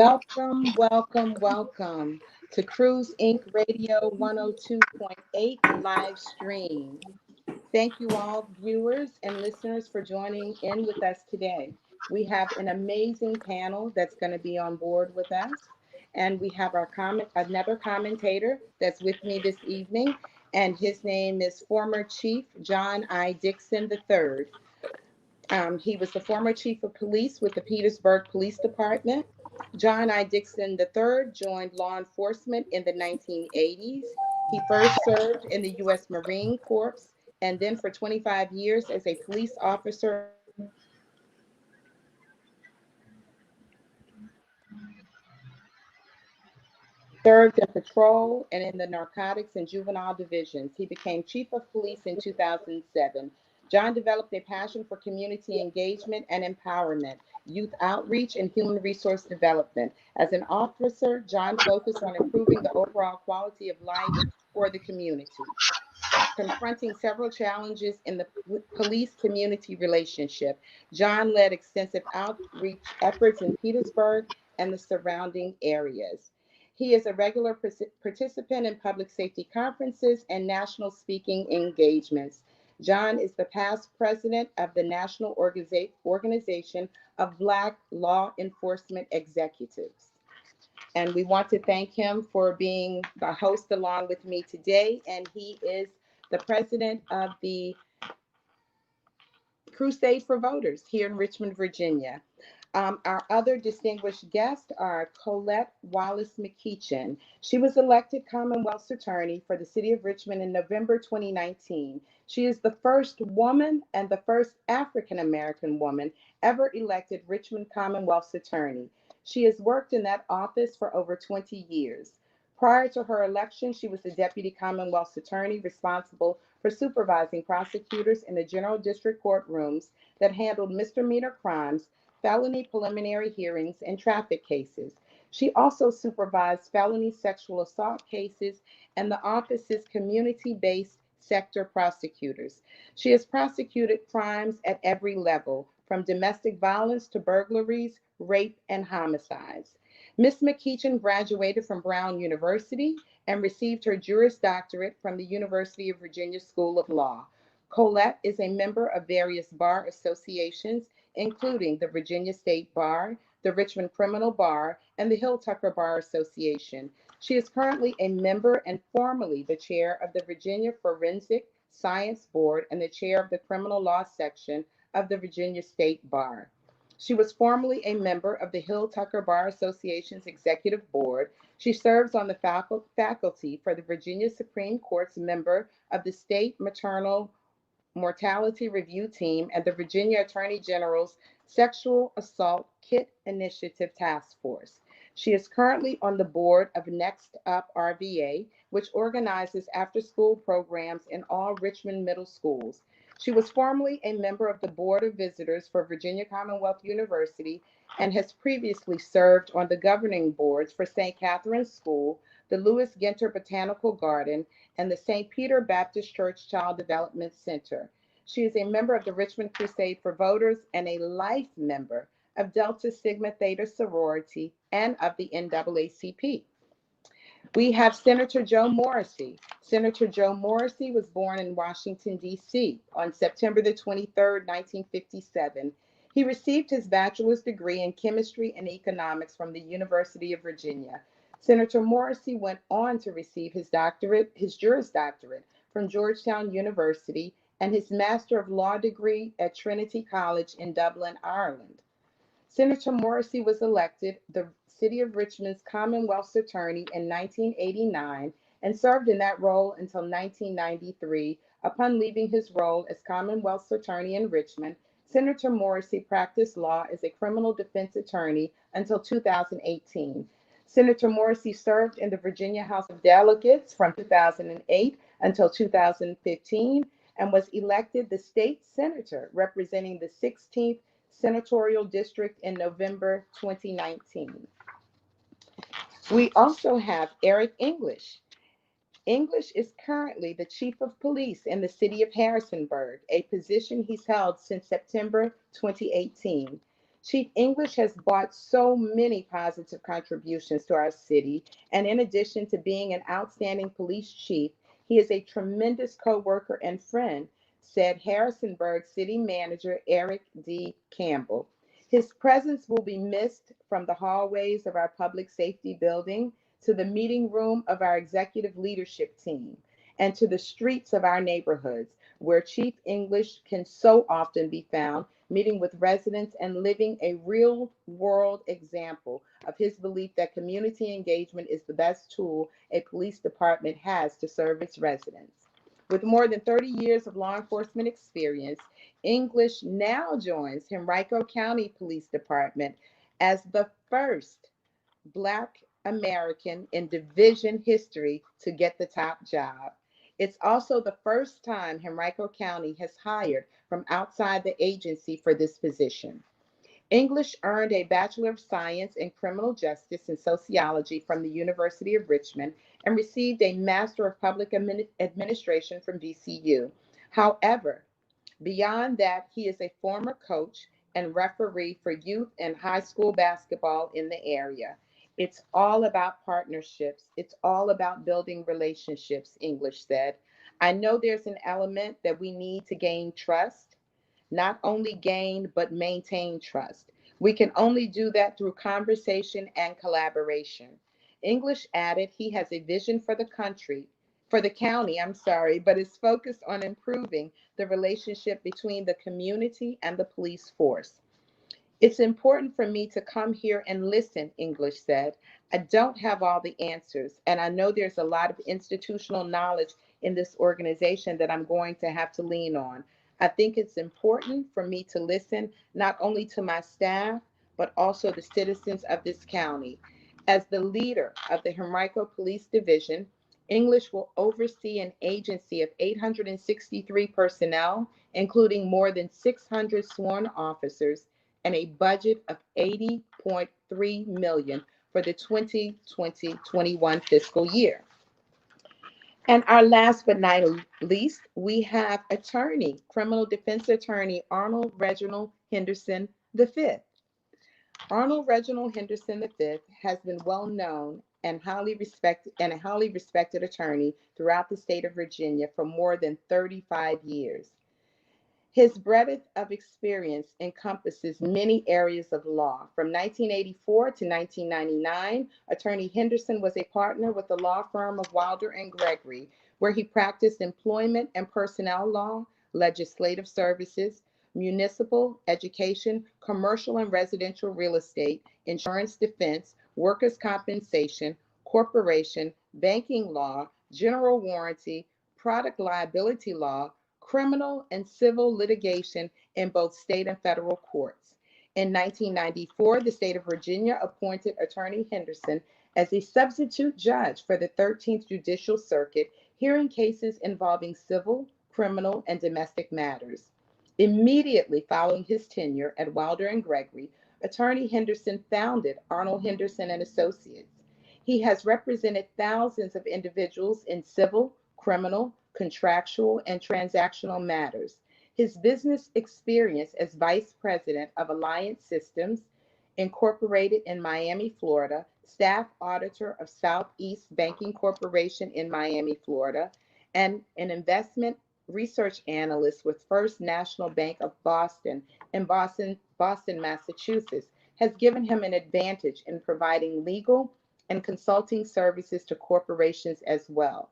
Welcome, welcome, welcome to Cruz Inc. Radio 102.8 live stream. Thank you all, viewers and listeners, for joining in with us today. We have an amazing panel that's going to be on board with us. And we have another commentator that's with me this evening, and his name is former Chief John I. Dixon III. He was the former chief of police with the Petersburg Police Department. John I. Dixon III joined law enforcement in the 1980s. He first served in the U.S. Marine Corps and then for 25 years as a police officer in the Army. He served in the Corrections served in patrol and in the narcotics and juvenile divisions. He became chief of police in 2007. John developed a passion for community engagement and empowerment, youth outreach, and human resource development. As an officer, John focused on improving the overall quality of life for the community, confronting several challenges in the police community relationship. John led extensive outreach efforts in Petersburg and the surrounding areas. He is a regular participant in public safety conferences and national speaking engagements. John is the past president of the National Organization of Black Law Enforcement Executives. And we want to thank him for being the host along with me today. And he is the president of the Crusade for Voters here in Richmond, Virginia. Our other distinguished guests are Colette Wallace McEachin. She was elected Commonwealth's attorney for the city of Richmond in November 2019. She is the first woman and the first African-American woman ever elected Richmond Commonwealth's attorney. She has worked in that office for over 20 years. Prior to her election, she was the Deputy Commonwealth's attorney responsible for supervising prosecutors in the General District courtrooms that handled misdemeanor crimes, felony preliminary hearings, and traffic cases. She also supervised felony sexual assault cases and the office's community-based sector prosecutors. She has prosecuted crimes at every level, from domestic violence to burglaries, rape, and homicides. Ms. McEachin graduated from Brown University and received her Juris Doctorate from the University of Virginia School of Law. Colette is a member of various bar associations, including the Virginia State Bar, the Richmond Criminal Bar, and the Hill Tucker Bar Association. She is currently a member and formerly the chair of the Virginia Forensic Science Board and the chair of the Criminal Law Section of the Virginia State Bar. She was formerly a member of the Hill Tucker Bar Association's Executive Board. She serves on the faculty for the Virginia Supreme Court's member of the State Maternal Mortality Review Team and the Virginia Attorney General's Sexual Assault Kit Initiative Task Force. She is currently on the board of Next Up RVA, which organizes after-school programs in all Richmond middle schools. She was formerly a member of the Board of Visitors for Virginia Commonwealth University and has previously served on the governing boards for St. Catherine's School, the Lewis Ginter Botanical Garden, and the St. Peter Baptist Church Child Development Center. She is a member of the Richmond Crusade for Voters and a life member of Delta Sigma Theta sorority and of the NAACP. We have Senator Joe Morrissey. Senator Joe Morrissey was born in Washington, D.C. on September the 23rd, 1957. He received his bachelor's degree in chemistry and economics from the University of Virginia. Senator Morrissey went on to receive his Juris Doctorate from Georgetown University and his Master of Law degree at Trinity College in Dublin, Ireland. Senator Morrissey was elected the City of Richmond's Commonwealth's attorney in 1989 and served in that role until 1993. Upon leaving his role as Commonwealth's attorney in Richmond, Senator Morrissey practiced law as a criminal defense attorney until 2018. Senator Morrissey served in the Virginia House of Delegates from 2008 until 2015 and was elected the state senator representing the 16th Senatorial District in November 2019. We also have Eric English. English is currently the chief of police in the city of Harrisonburg, a position he's held since September 2018. Chief English has brought so many positive contributions to our city, and in addition to being an outstanding police chief, he is a tremendous co-worker and friend, said Harrisonburg City Manager Eric D. Campbell. His presence will be missed from the hallways of our public safety building to the meeting room of our executive leadership team and to the streets of our neighborhoods, where Chief English can so often be found, meeting with residents and living a real world example of his belief that community engagement is the best tool a police department has to serve its residents. With more than 30 years of law enforcement experience, English now joins Henrico County Police Department as the first Black American in division history to get the top job. It's also the first time Henrico County has hired from outside the agency for this position. English earned a Bachelor of Science in Criminal Justice and Sociology from the University of Richmond and received a Master of Public Administration from VCU. However, beyond that, he is a former coach and referee for youth and high school basketball in the area. It's all about partnerships. It's all about building relationships, English said. I know there's an element that we need to gain trust, not only gain, but maintain trust. We can only do that through conversation and collaboration. English added he has a vision for the country, for the county, but is focused on improving the relationship between the community and the police force. It's important for me to come here and listen, English said. I don't have all the answers, and I know there's a lot of institutional knowledge in this organization that I'm going to have to lean on. I think it's important for me to listen not only to my staff, but also the citizens of this county. As the leader of the Henrico Police Division, English will oversee an agency of 863 personnel, including more than 600 sworn officers and a budget of 80.3 million for the 2020-21 fiscal year. And our last but not least, we have criminal defense attorney Arnold Reginald Henderson V. Arnold Reginald Henderson V has been well known and a highly respected attorney throughout the state of Virginia for more than 35 years. His breadth of experience encompasses many areas of law. From 1984 to 1999, Attorney Henderson was a partner with the law firm of Wilder and Gregory, where he practiced employment and personnel law, legislative services, municipal, education, commercial and residential real estate, insurance defense, workers' compensation, corporation, banking law, general warranty, product liability law, criminal and civil litigation in both state and federal courts. In 1994, the state of Virginia appointed Attorney Henderson as a substitute judge for the 13th Judicial Circuit, hearing cases involving civil, criminal, and domestic matters. Immediately following his tenure at Wilder and Gregory, Attorney Henderson founded Arnold Henderson and Associates. He has represented thousands of individuals in civil, criminal, contractual, and transactional matters. His business experience as vice president of Alliance Systems, Incorporated in Miami, Florida, staff auditor of Southeast Banking Corporation in Miami, Florida, and an investment research analyst with First National Bank of Boston in Boston, Massachusetts, has given him an advantage in providing legal and consulting services to corporations as well.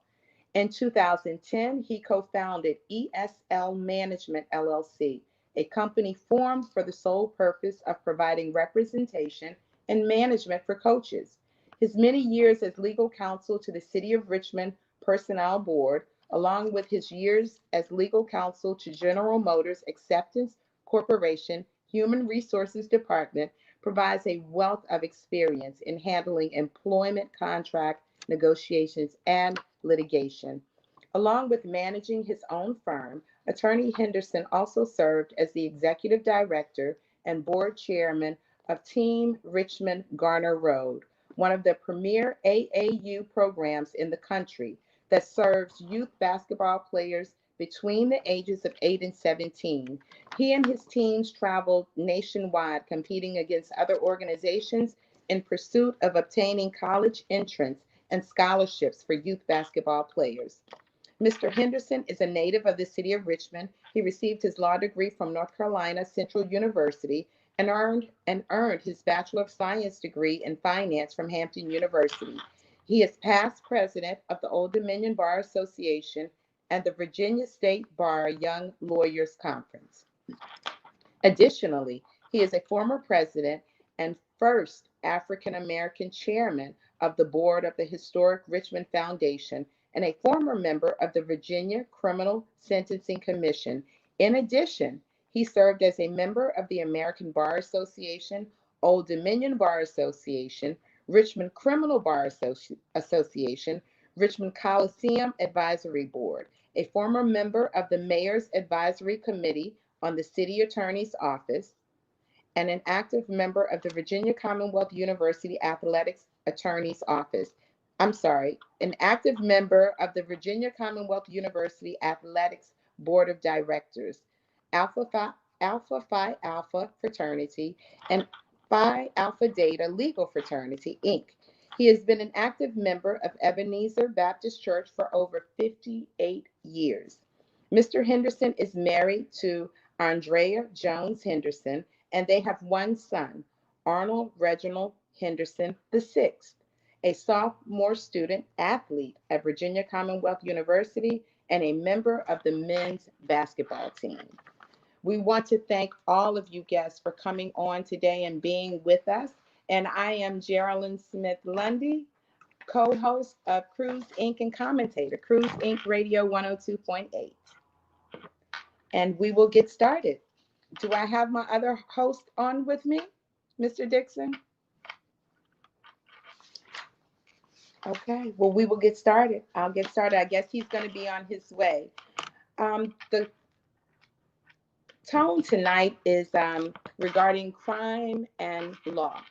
In 2010, he co-founded ESL Management LLC, a company formed for the sole purpose of providing representation and management for coaches. His many years as legal counsel to the City of Richmond Personnel Board, along with his years as legal counsel to General Motors Acceptance Corporation Human Resources Department, provides a wealth of experience in handling employment contract negotiations and litigation. Along with managing his own firm, Attorney Henderson also served as the executive director and board chairman of Team Richmond Garner Road, one of the premier AAU programs in the country that serves youth basketball players between the ages of 8 and 17. He and his teams traveled nationwide, competing against other organizations in pursuit of obtaining college entrance and scholarships for youth basketball players. Mr. Henderson is a native of the city of Richmond. He received his law degree from North Carolina Central University and earned his Bachelor of Science degree in finance from Hampton University. He is past president of the Old Dominion Bar Association and the Virginia State Bar Young Lawyers Conference. Additionally, he is a former president and first African American chairman of the board of the historic Richmond Foundation and a former member of the Virginia Criminal Sentencing Commission. In addition, he served as a member of the American Bar Association, Old Dominion Bar Association, Richmond Criminal Bar Association, Richmond Coliseum Advisory Board, a former member of the Mayor's Advisory Committee on the City Attorney's Office, and an active member of the Virginia Commonwealth University Athletics Attorney's Office. An active member of the Virginia Commonwealth University Athletics Board of Directors, Alpha Phi Alpha Fraternity, and Phi Alpha Data Legal Fraternity, Inc. He has been an active member of Ebenezer Baptist Church for over 58 years. Mr. Henderson is married to Andrea Jones Henderson, and they have one son, Arnold Reginald Henderson VI, a sophomore student athlete at Virginia Commonwealth University and a member of the men's basketball team. We want to thank all of you guests for coming on today and being with us. And I am Jerilyn Smith Lundy, co-host of Cruz Inc. and commentator, Cruz Inc. Radio 102.8. And we will get started. Do I have my other host on with me, Mr. Dixon? Okay, well, we will get started. I'll get started. I guess he's going to be on his way. The tone tonight is regarding crime and law.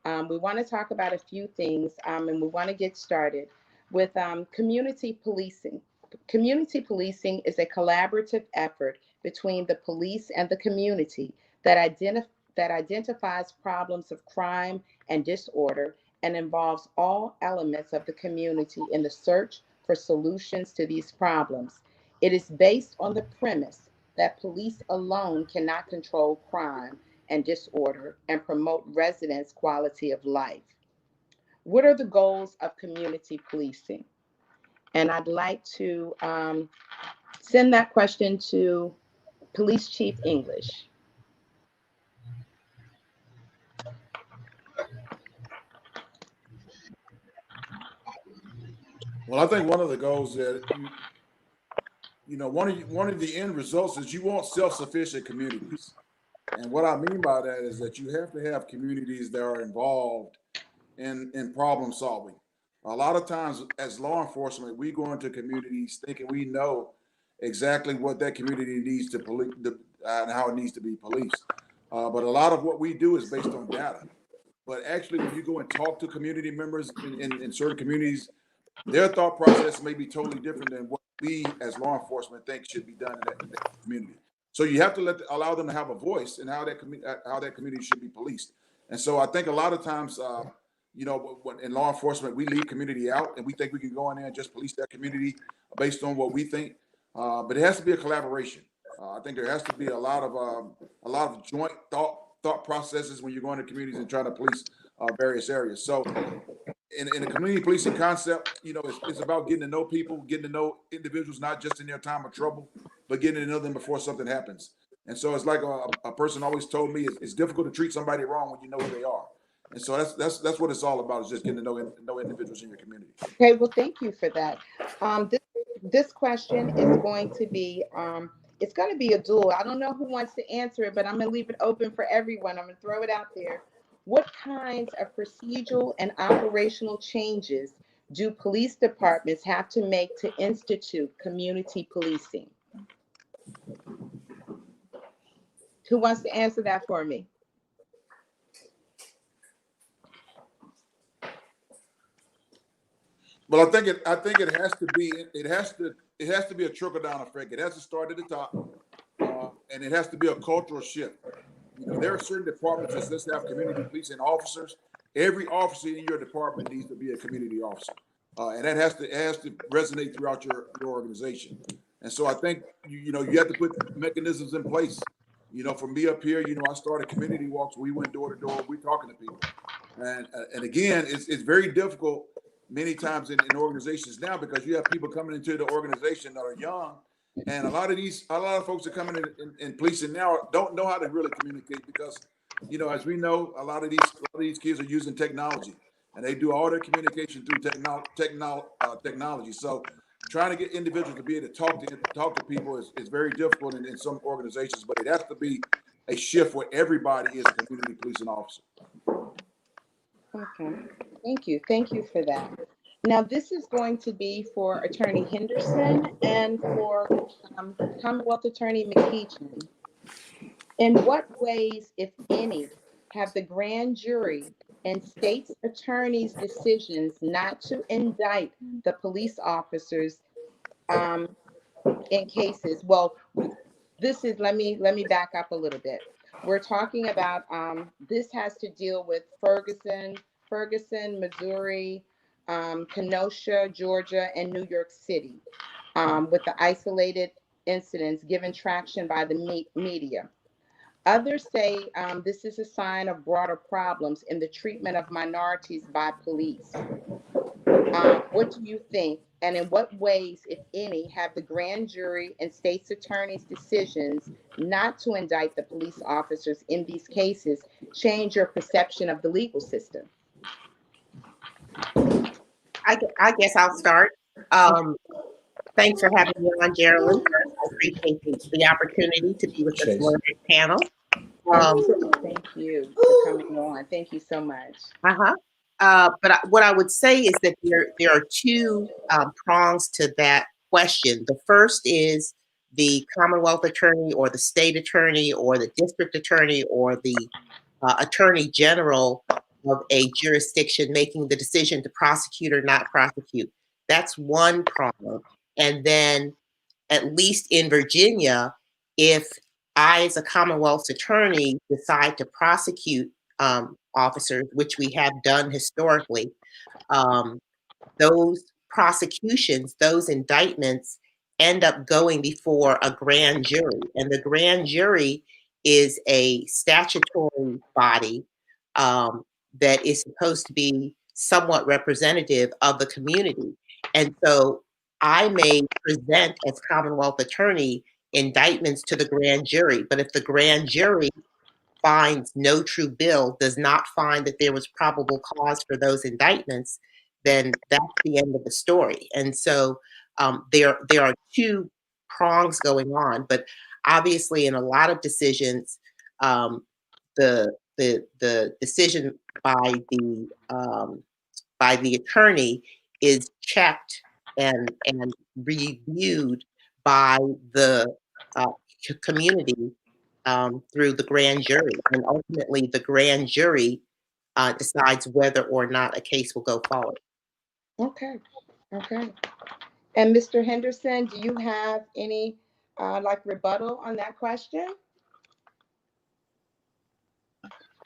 We want to talk about a few things, and we want to get started with community policing. Community policing is a collaborative effort between the police and the community that identifies problems of crime and disorder and involves all elements of the community in the search for solutions to these problems. It is based on the premise that police alone cannot control crime and disorder and promote residents' quality of life. What are the goals of community policing? And I'd like to send that question to Police Chief English. Well, I think one of the goals that one of the end results is you want self-sufficient communities. And what I mean by that is that you have to have communities that are involved in problem solving. A lot of times as law enforcement, we go into communities thinking we know exactly what that community needs to police and how it needs to be policed. But a lot of what we do is based on data. But actually, when you go and talk to community members in certain communities, their thought process may be totally different than what we as law enforcement think should be done in that community. So you have to allow them to have a voice in how that community should be policed. And so I think a lot of times, in law enforcement, we leave community out and we think we can go in there and just police that community based on what we think. But it has to be a collaboration. I think there has to be a lot of joint thought processes when you're going to communities and trying to police various areas. So in a community policing concept, it's about getting to know people, getting to know individuals, not just in their time of trouble, but getting to know them before something happens. And so it's like a person always told me, it's difficult to treat somebody wrong when you know who they are. And so that's what it's all about, is just getting to know individuals in your community. Okay, well, thank you for that. This question is going to be, it's going to be a duel. I don't know who wants to answer it, but I'm going to leave it open for everyone. I'm going to throw it out there. What kinds of procedural and operational changes do police departments have to make to institute community policing? Who wants to answer that for me? Well, I think it has to be a trickle down effect. It has to start at the top. and it has to be a cultural shift. There are certain departments that let's have community policing officers. Every officer in your department needs to be a community officer, and that has to resonate throughout your organization. And so I think you have to put mechanisms in place. For me up here, I started community walks. We went door to door. We're talking to people, and again, it's very difficult many times in organizations now because you have people coming into the organization that are young. And a lot of folks that are coming in policing now don't know how to really communicate because, as we know, a lot of these kids are using technology and they do all their communication through technology. So trying to get individuals to be able to talk to people is very difficult in some organizations, but it has to be a shift where everybody is a community policing officer. Okay, thank you. Thank you for that. Now, this is going to be for Attorney Henderson and for Commonwealth Attorney McEachin. In what ways, if any, have the grand jury and state's attorney's decisions not to indict the police officers in cases? Well, this is, let me back up a little bit. We're talking about, this has to deal with Ferguson, Missouri, Kenosha, Georgia, and New York City, with the isolated incidents given traction by the media. Others say this is a sign of broader problems in the treatment of minorities by police. What do you think? And in what ways, if any, have the grand jury and state's attorney's decisions not to indict the police officers in these cases changed your perception of the legal system? I guess I'll start. Thanks for having me on, Jerilyn. I appreciate the opportunity to be with this learned panel. Thank you for coming on. Thank you so much. But what I would say is that there are two prongs to that question. The first is the Commonwealth attorney or the state attorney or the district attorney or the attorney general of a jurisdiction making the decision to prosecute or not prosecute. That's one problem. And then, at least in Virginia, if I, as a Commonwealth's attorney, decide to prosecute officers, which we have done historically, those prosecutions, those indictments end up going before a grand jury. And the grand jury is a statutory body that is supposed to be somewhat representative of the community. And so I may present as Commonwealth attorney indictments to the grand jury, but if the grand jury finds no true bill, does not find that there was probable cause for those indictments, then that's the end of the story. And so there are two prongs going on, but obviously in a lot of decisions, the decision by the attorney is checked and reviewed by the community through the grand jury, and ultimately the grand jury decides whether or not a case will go forward. Okay. And Mr. Henderson, do you have any rebuttal on that question?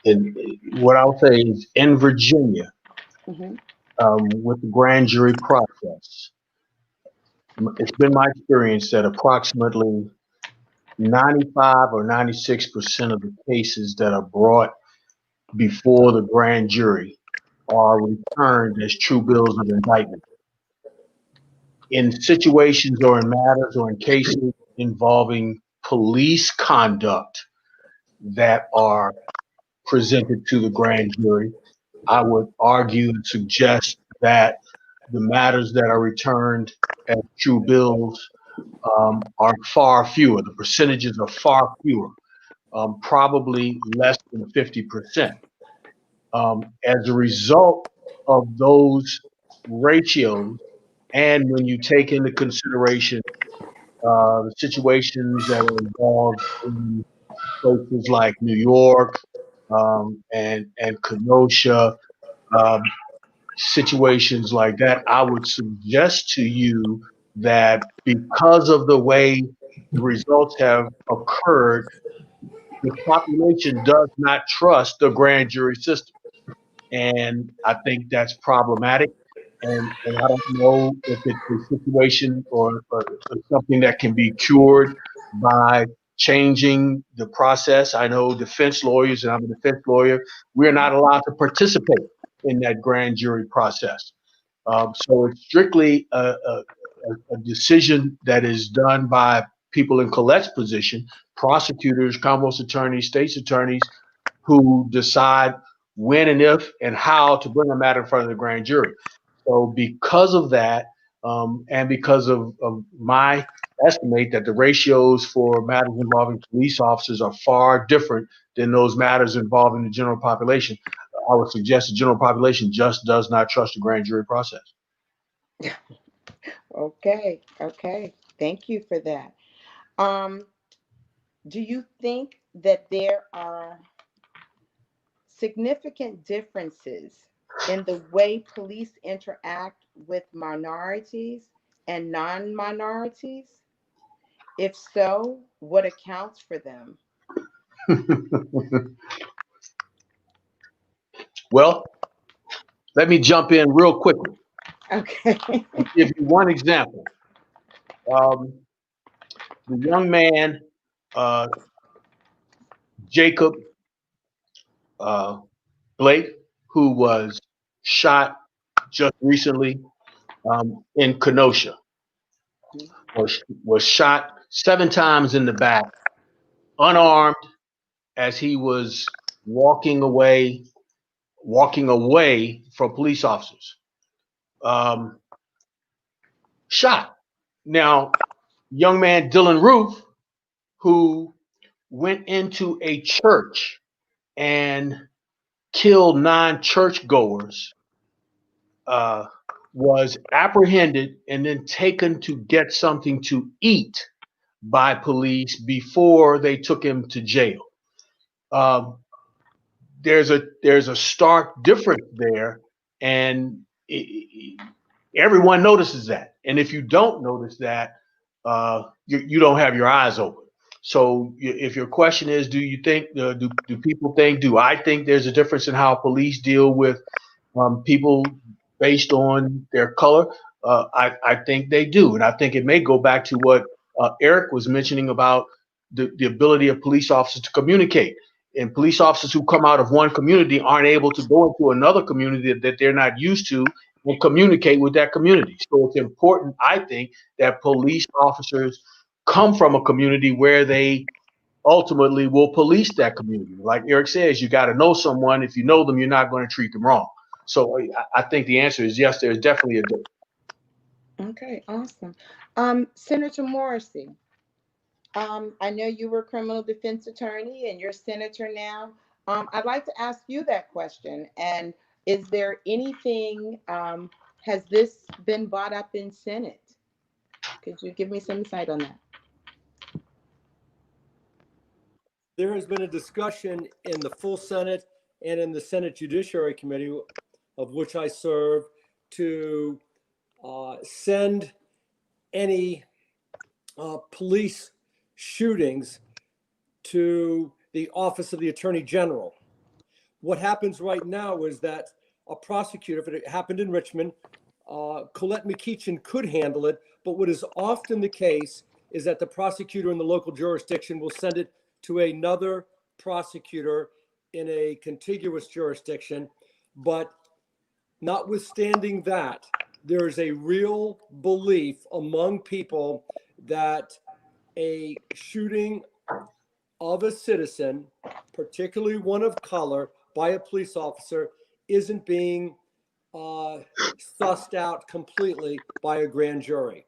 And what I'll say is in Virginia, with the grand jury process, it's been my experience that approximately 95 or 96% of the cases that are brought before the grand jury are returned as true bills of indictment. In situations or in matters or in cases involving police conduct that are presented to the grand jury, I would argue and suggest that the matters that are returned as true bills are far fewer. The percentages are far fewer, probably less than 50%. As a result of those ratios, and when you take into consideration the situations that are involved in places like New York and Kenosha, situations like that, I would suggest to you that because of the way the results have occurred, the population does not trust the grand jury system. And I think that's problematic. And I don't know if it's a situation or something that can be cured by changing the process. I know defense lawyers, and I'm a defense lawyer, we're not allowed to participate in that grand jury process. So it's strictly a decision that is done by people in Colette's position, prosecutors, Commonwealth attorneys, state's attorneys, who decide when and if and how to bring a matter in front of the grand jury. So because of that, and because of my estimate that the ratios for matters involving police officers are far different than those matters involving the general population, I would suggest the general population just does not trust the grand jury process. Okay, okay. Thank you for that. Do you think that there are significant differences in the way police interact with minorities and non-minorities? If so, what accounts for them? Well, let me jump in real quickly. Okay. I'll give you one example. The young man, Jacob Blake, who was shot just recently in Kenosha, was shot 7 times in the back, unarmed, as he was walking away from police officers. Shot. Now, young man Dylan Roof, who went into a church and killed 9 churchgoers, was apprehended and then taken to get something to eat by police before they took him to jail. There's a stark difference there, and everyone notices that. And if you don't notice that, you don't have your eyes open. So if your question is, do you think, do people think, do I think there's a difference in how police deal with people based on their color? I think they do. And I think it may go back to what Eric was mentioning about the ability of police officers to communicate. And police officers who come out of one community aren't able to go into another community that they're not used to and communicate with that community. So it's important, I think, that police officers come from a community where they ultimately will police that community. Like Eric says, you got to know someone. If you know them, you're not going to treat them wrong. So I think the answer is yes, there's definitely a difference. Okay, awesome. Senator Morrissey, I know you were a criminal defense attorney and you're senator now. I'd like to ask you that question. And is there anything, has this been brought up in Senate? Could you give me some insight on that? There has been a discussion in the full Senate and in the Senate Judiciary Committee, of which I serve, to send any police shootings to the Office of the Attorney General. What happens right now is that a prosecutor, if it happened in Richmond, Colette McEachin could handle it, but what is often the case is that the prosecutor in the local jurisdiction will send it to another prosecutor in a contiguous jurisdiction. But notwithstanding that, there is a real belief among people that a shooting of a citizen, particularly one of color, by a police officer isn't being sussed out completely by a grand jury.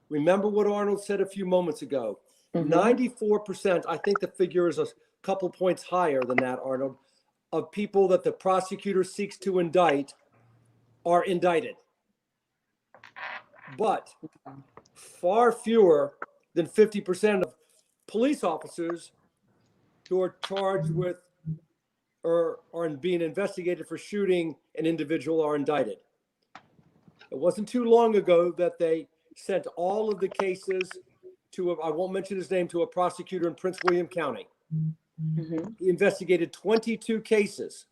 Remember what Arnold said a few moments ago. 94%, I think the figure is a couple points higher than that, Arnold, of people that the prosecutor seeks to indict are indicted. But far fewer than 50% of police officers who are charged with or are being investigated for shooting an individual are indicted. It wasn't too long ago that they sent all of the cases I won't mention his name, to a prosecutor in Prince William County. Mhm. He investigated 22 cases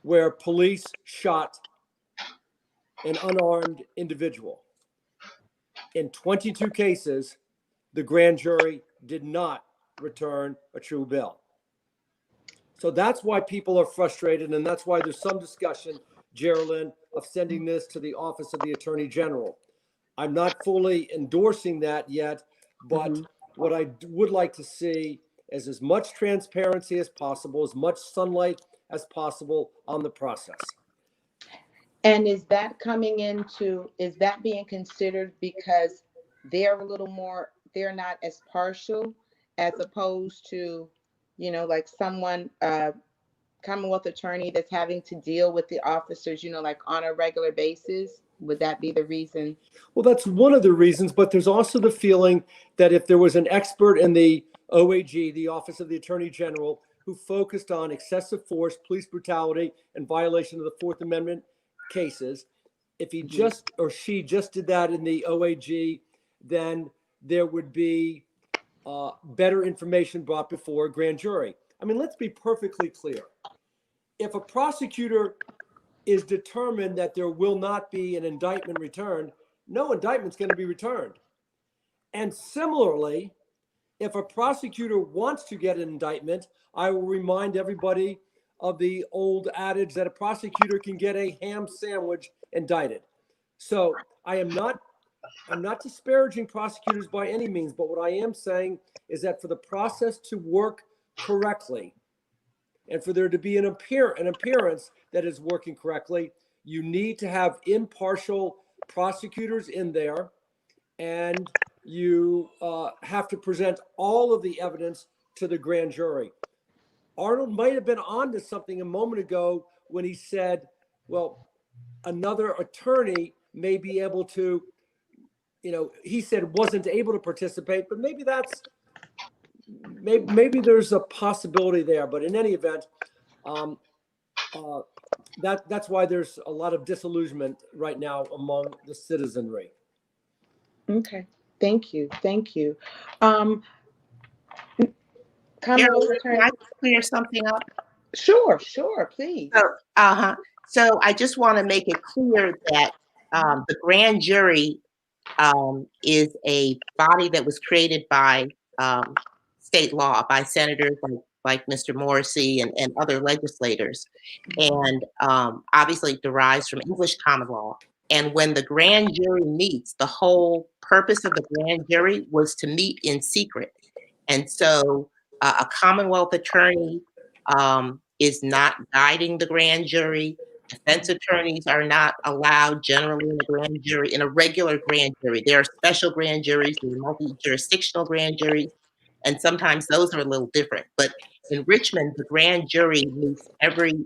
where police shot an unarmed individual. In 22 cases, the grand jury did not return a true bill. So that's why people are frustrated, and that's why there's some discussion, Jerilyn, of sending this to the Office of the Attorney General. I'm not fully endorsing that yet, but what I would like to see is as much transparency as possible, as much sunlight as possible on the process. And is that is that being considered because they're a little more, they're not as partial as opposed to, like someone, Commonwealth attorney that's having to deal with the officers, like on a regular basis? Would that be the reason? Well, that's one of the reasons, but there's also the feeling that if there was an expert in the OAG, the Office of the Attorney General, who focused on excessive force, police brutality, and violation of the Fourth Amendment cases, if he just or she just did that in the OAG, then there would be better information brought before a grand jury. I mean, let's be perfectly clear. If a prosecutor is determined that there will not be an indictment returned, no indictment's going to be returned. And similarly, if a prosecutor wants to get an indictment, I will remind everybody of the old adage that a prosecutor can get a ham sandwich indicted. So I'm not disparaging prosecutors by any means, but what I am saying is that for the process to work correctly, and for there to be an appearance that is working correctly, you need to have impartial prosecutors in there, and you have to present all of the evidence to the grand jury. Arnold might have been onto something a moment ago when he said, well, another attorney may be able to, he said wasn't able to participate, but maybe there's a possibility there. But in any event, that's why there's a lot of disillusionment right now among the citizenry. Okay, thank you. Jerilyn, Commonwealth can attorney. I clear something up? Sure, please. So I just want to make it clear that the grand jury is a body that was created by state law, by senators like Mr. Morrissey and other legislators, and obviously derives from English common law. And when the grand jury meets, the whole purpose of the grand jury was to meet in secret. And so a Commonwealth attorney is not guiding the grand jury. Defense attorneys are not allowed generally in a grand jury, in a regular grand jury. There are special grand juries, there are multi-jurisdictional grand juries, and sometimes those are a little different. But in Richmond, the grand jury meets every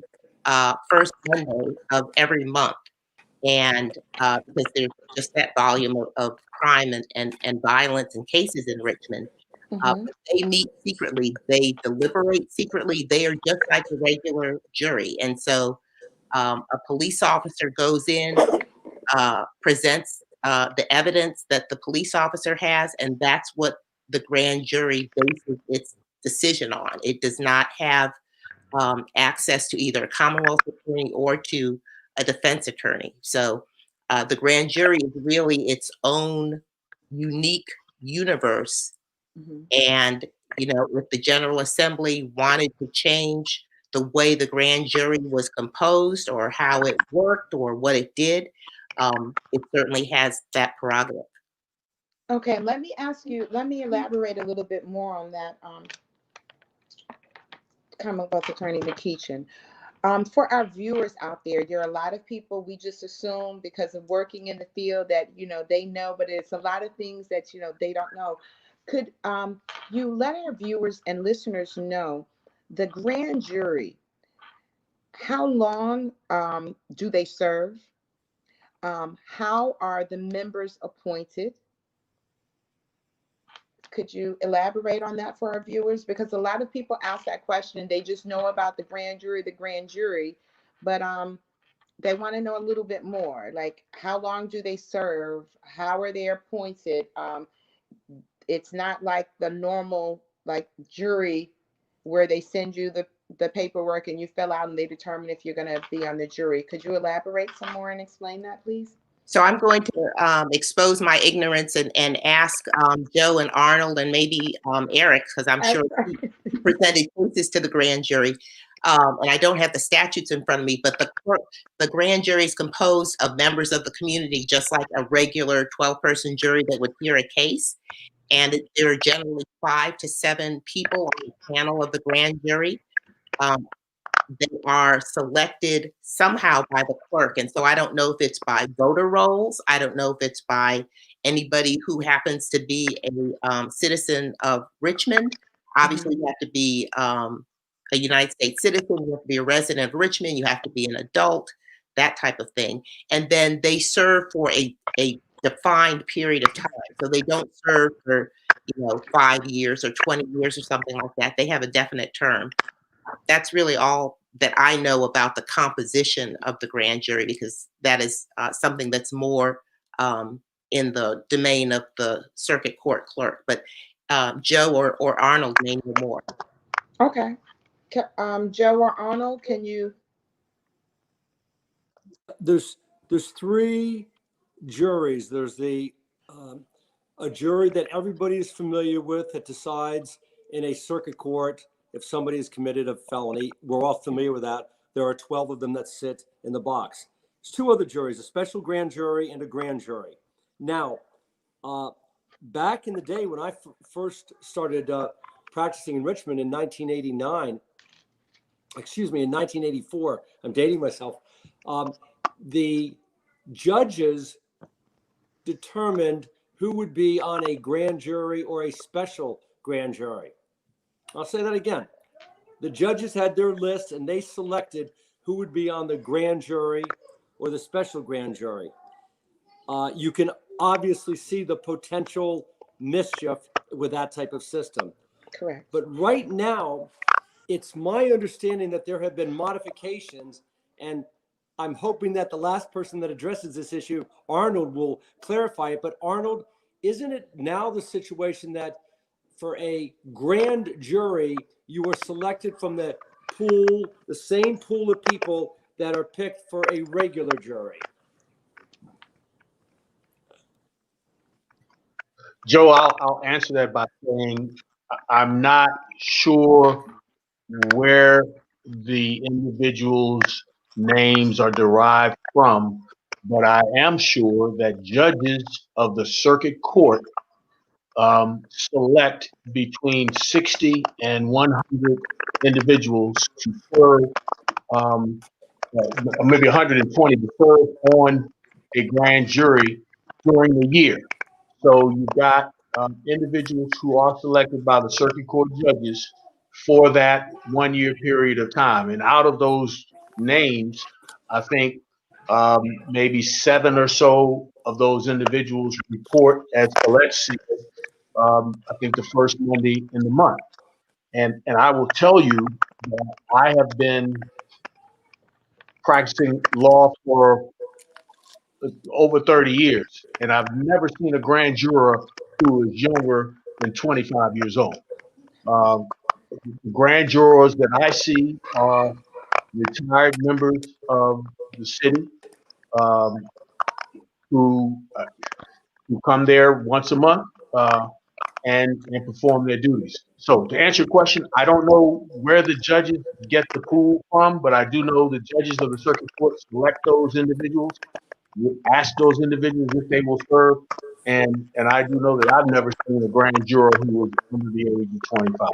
first Monday of every month. And because there's just that volume of crime and violence and cases in Richmond. But they meet secretly, they deliberate secretly, they are just like a regular jury. And so a police officer goes in, presents the evidence that the police officer has, and that's what the grand jury bases its decision on. It does not have access to either a Commonwealth attorney or to a defense attorney. So the grand jury is really its own unique universe. And, if the General Assembly wanted to change the way the grand jury was composed or how it worked or what it did, it certainly has that prerogative. Okay, let me elaborate a little bit more on that, Commonwealth Attorney McEachin. For our viewers out there are a lot of people, we just assume because of working in the field that, they know, but it's a lot of things that, they don't know. Could you let our viewers and listeners know the grand jury, how long do they serve? How are the members appointed? Could you elaborate on that for our viewers? Because a lot of people ask that question. They just know about the grand jury, but they want to know a little bit more. Like, how long do they serve? How are they appointed? it's not like the normal like jury where they send you the paperwork and you fill out and they determine if you're going to be on the jury. Could you elaborate some more and explain that, please? So I'm going to expose my ignorance and ask Joe and Arnold and maybe Eric, because I'm sure he presented cases to the grand jury. And I don't have the statutes in front of me, but the grand jury is composed of members of the community, just like a regular 12-person jury that would hear a case. And there are generally 5 to 7 people on the panel of the grand jury. They are selected somehow by the clerk. And so I don't know if it's by voter rolls. I don't know if it's by anybody who happens to be a citizen of Richmond. Obviously, you have to be a United States citizen. You have to be a resident of Richmond. You have to be an adult, that type of thing. And then they serve for a defined period of time. So they don't serve for 5 years or 20 years or something like that. They have a definite term. That's really all that I know about the composition of the grand jury, because that is something that's more in the domain of the circuit court clerk. But Joe or Arnold may know more. Okay. Joe or Arnold, can you? There's 3 juries. There's a jury that everybody is familiar with that decides in a circuit court if somebody has committed a felony. We're all familiar with that. There are 12 of them that sit in the box. There's 2 other juries, a special grand jury and a grand jury. Now, back in the day when I first started practicing in Richmond in 1989, in 1984, I'm dating myself, the judges determined who would be on a grand jury or a special grand jury. I'll say that again. The judges had their list and they selected who would be on the grand jury or the special grand jury. You can obviously see the potential mischief with that type of system. Correct. But right now, it's my understanding that there have been modifications, and I'm hoping that the last person that addresses this issue, Arnold, will clarify it. But Arnold, isn't it now the situation that for a grand jury, you are selected from the pool, the same pool of people that are picked for a regular jury? Joe, I'll answer that by saying I'm not sure where the individuals' names are derived from, but I am sure that judges of the circuit court select between 60 and 100 individuals to serve, maybe 120 to serve on a grand jury during the year. So you've got individuals who are selected by the circuit court judges for that 1 year period of time. And out of those names, I think maybe 7 or so of those individuals report, as Colette said, I think the first Monday in the month. And I will tell you that I have been practicing law for over 30 years, and I've never seen a grand juror who is younger than 25 years old. The grand jurors that I see are retired members of the city who come there once a month and perform their duties. So to answer your question, I don't know where the judges get the pool from, but I do know the judges of the circuit court select those individuals, ask those individuals if they will serve, and I do know that I've never seen a grand juror who was under the age of 25.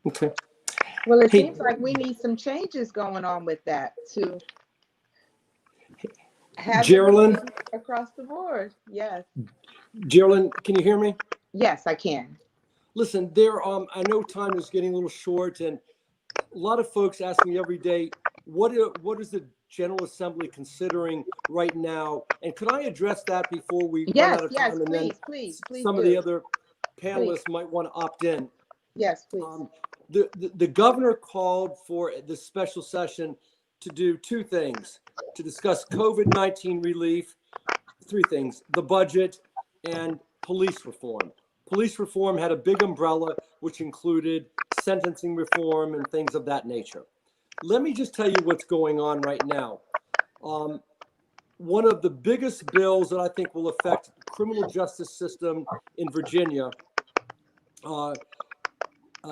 Okay. Well, it seems like we need some changes going on with that to have Jerilyn? across the board. Yes. Jerilyn, can you hear me? Yes, I can. Listen, I know time is getting a little short, and a lot of folks ask me every day, what is the General Assembly considering right now? And could I address that before we run out of time? And then please some of the other panelists might want to opt in. Yes, please. The governor called for the special session to do 2 things: to discuss COVID-19 relief, 3 things: the budget and police reform. Police reform had a big umbrella, which included sentencing reform and things of that nature. Let me just tell you what's going on right now. One of the biggest bills that I think will affect the criminal justice system in Virginia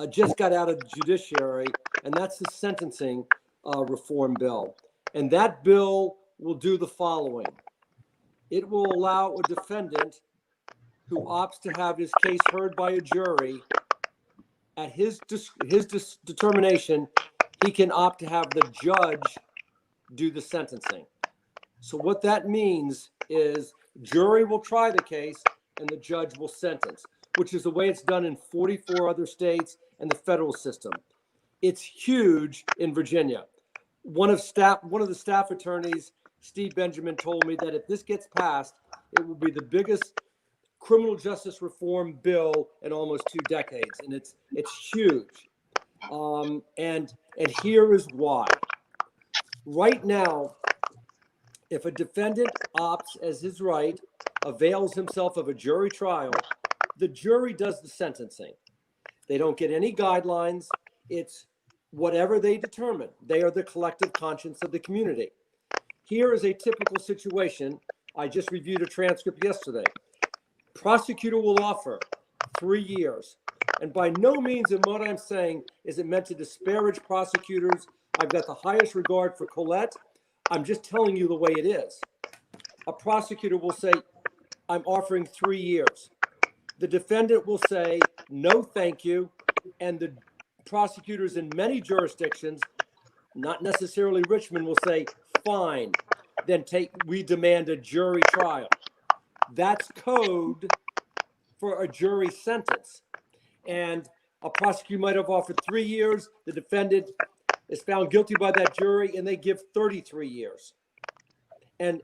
just got out of the judiciary, and that's the sentencing reform bill. And that bill will do the following. It will allow a defendant who opts to have his case heard by a jury, at his determination, he can opt to have the judge do the sentencing. So what that means is jury will try the case and the judge will sentence, which is the way it's done in 44 other states and the federal system. It's huge in Virginia. One of the staff attorneys, Steve Benjamin, told me that if this gets passed, it will be the biggest criminal justice reform bill in almost 2 decades, and it's huge. And here is why. Right now, if a defendant opts as his right, avails himself of a jury trial, the jury does the sentencing. They don't get any guidelines. It's whatever they determine. They are the collective conscience of the community. Here is a typical situation. I just reviewed a transcript yesterday. Prosecutor will offer 3 years. And by no means in what I'm saying is it meant to disparage prosecutors. I've got the highest regard for Colette. I'm just telling you the way it is. A prosecutor will say, I'm offering 3 years. The defendant will say, no, thank you. And the prosecutors in many jurisdictions, not necessarily Richmond, will say, fine, then we demand a jury trial. That's code for a jury sentence. And a prosecutor might have offered 3 years. The defendant is found guilty by that jury and they give 33 years. And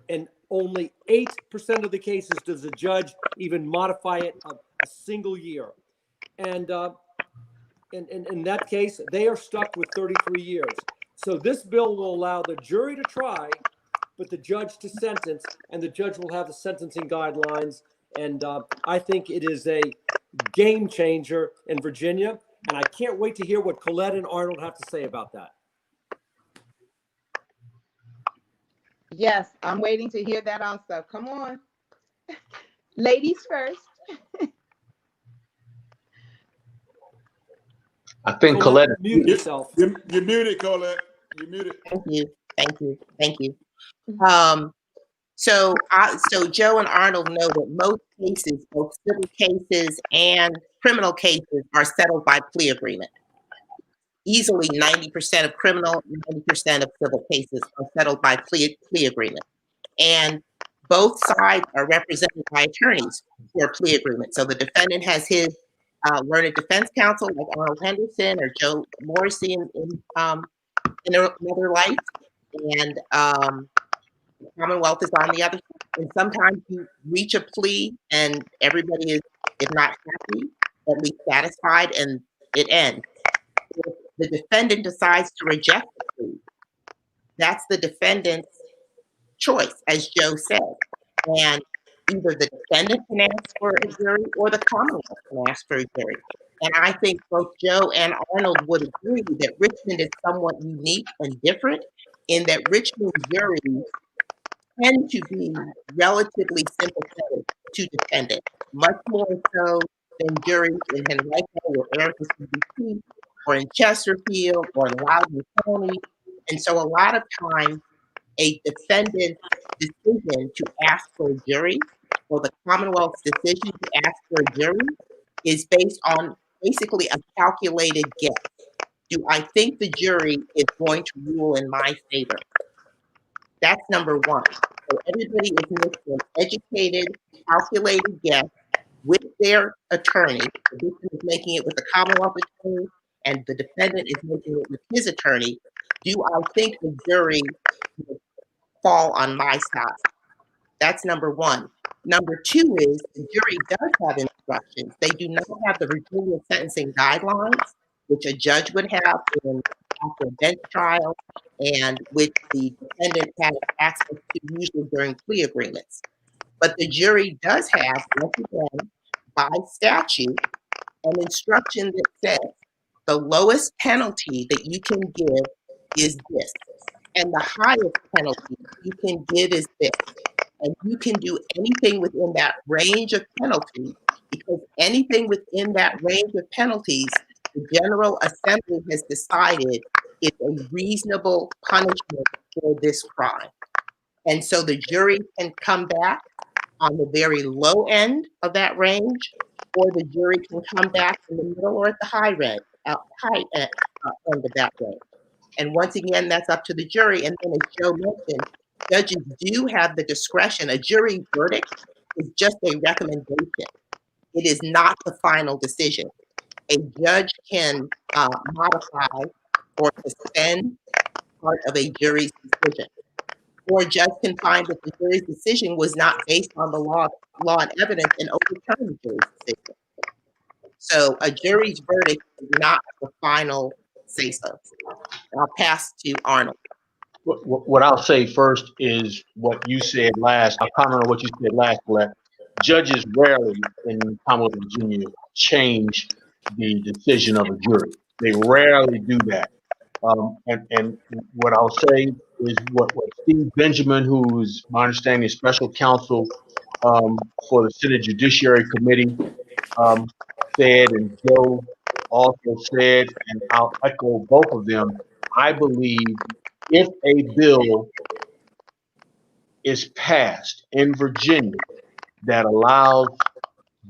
only 8% of the cases does the judge even modify it a single year. And in that case, they are stuck with 33 years. So this bill will allow the jury to try, but the judge to sentence, and the judge will have the sentencing guidelines. And I think it is a game changer in Virginia. And I can't wait to hear what Colette and Arnold have to say about that. Yes, I'm waiting to hear that also. Come on. Ladies first. I think Colette, mute yourself. You're muted, Colette. You're muted. Thank you. So Joe and Arnold know that most cases, both civil cases and criminal cases, are settled by plea agreement. Easily 90% of criminal, 90% of civil cases are settled by plea agreement. And both sides are represented by attorneys for a plea agreement. So the defendant has his learned defense counsel, like Arnold Henderson or Joe Morrissey in another life. And the Commonwealth is on the other side. And sometimes you reach a plea and everybody is, if not happy, at least satisfied, and it ends. If the defendant decides to reject the plea, that's the defendant's choice, as Joe said. And either the defendant can ask for a jury or the Commonwealth can ask for a jury. And I think both Joe and Arnold would agree that Richmond is somewhat unique and different in that Richmond juries tend to be relatively sympathetic to defendants, much more so than juries in Henrico or Harrisonburg or in Chesterfield or in Loudoun County. And so a lot of times a defendant's decision to ask for a jury or the Commonwealth's decision to ask for a jury is based on basically a calculated guess. Do I think the jury is going to rule in my favor? That's number one. So everybody is making an educated, calculated guess with their attorney. The victim is making it with the Commonwealth attorney, and the defendant is making it with his attorney. Do I think the jury will fall on my side? That's number one. Number two is the jury does have instructions. They do not have the Virginia sentencing guidelines, which a judge would have after a bench trial, and which the defendant has access to usually during plea agreements. But the jury does have, once again, by statute an instruction that says the lowest penalty that you can give is this, and the highest penalty you can give is this. And you can do anything within that range of penalty, because anything within that range of penalties, the General Assembly has decided is a reasonable punishment for this crime. And so the jury can come back on the very low end of that range, or the jury can come back in the middle or at the high end of that range. And once again, that's up to the jury. And then, as Joe mentioned, judges do have the discretion. A jury verdict is just a recommendation. It is not the final decision. A judge can modify or suspend part of a jury's decision. Or a judge can find that the jury's decision was not based on the law and evidence and overturn the jury's decision. So a jury's verdict is not the final say-so. I'll pass to Arnold. What I'll say first is what you said last. I'll comment on what you said last, Colette. Judges rarely in Commonwealth, Virginia, change the decision of a jury. They rarely do that. And what I'll say is what Steve Benjamin, who is my understanding is special counsel for the Senate Judiciary Committee, said, and Joe also said, and I'll echo both of them. I believe if a bill is passed in Virginia that allows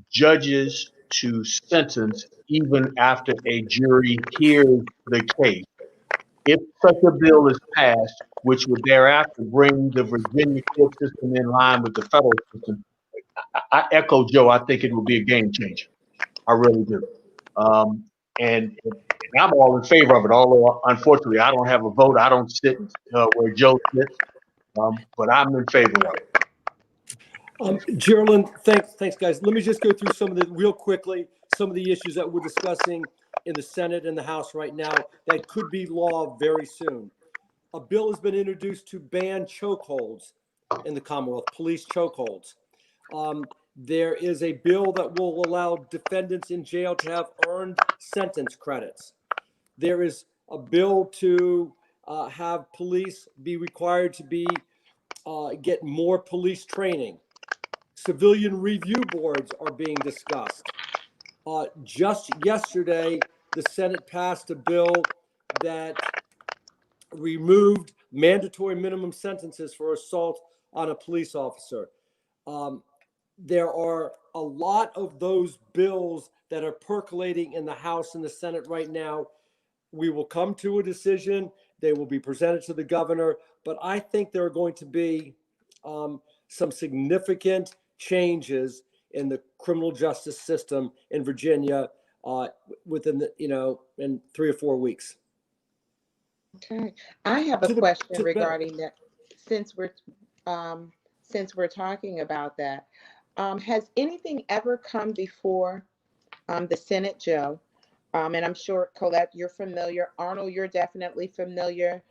judges to sentence even after a jury hears the case, if such a bill is passed, which would thereafter bring the Virginia court system in line with the federal system, I echo Joe. I think it will be a game changer. I really do. And I'm all in favor of it, although unfortunately I don't have a vote. I don't sit where Joe sits, but I'm in favor of it. Jerilyn, thanks, guys. Let me just go through some of the issues that we're discussing in the Senate and the House right now that could be law very soon. A bill has been introduced to ban chokeholds in the Commonwealth, police chokeholds. There is a bill that will allow defendants in jail to have earned sentence credits. There is a bill to have police be required to get more police training. Civilian review boards are being discussed. Just yesterday, the Senate passed a bill that removed mandatory minimum sentences for assault on a police officer. There are a lot of those bills that are percolating in the House and the Senate right now. We will come to a decision. They will be presented to the governor, but I think there are going to be some significant changes in the criminal justice system in Virginia within in 3 or 4 weeks. Okay, I have a question regarding that. Since we're talking about that, has anything ever come before the Senate, Joe? And I'm sure, Colette, you're familiar. Arnold, you're definitely familiar.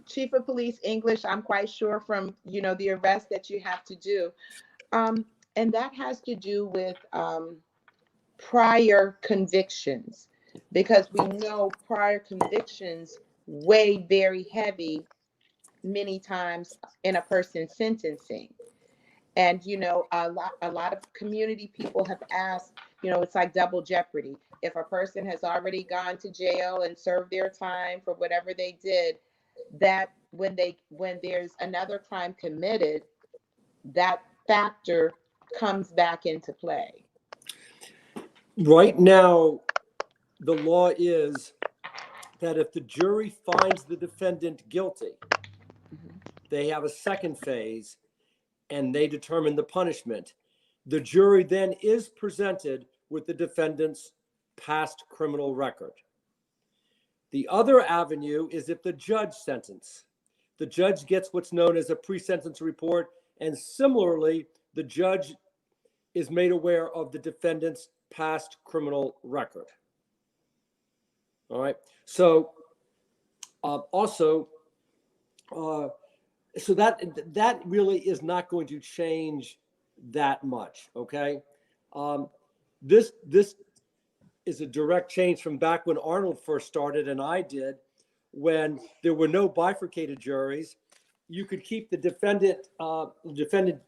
Chief of Police English, I'm quite sure from, the arrest that you have to do. And that has to do with prior convictions, because we know prior convictions weigh very heavy many times in a person's sentencing. And, a lot of community people have asked, it's like double jeopardy. If a person has already gone to jail and served their time for whatever they did, that when there's another crime committed, that factor comes back into play. Right now, the law is that if the jury finds the defendant guilty, they have a second phase and they determine the punishment. The jury then is presented with the defendant's past criminal record. The other avenue is if the judge sentences. The judge gets what's known as a pre-sentence report, and similarly, the judge is made aware of the defendant's past criminal record. All right. So so that really is not going to change that much. Okay. This is a direct change from back when Arnold first started and I did, when there were no bifurcated juries. You could keep the defendant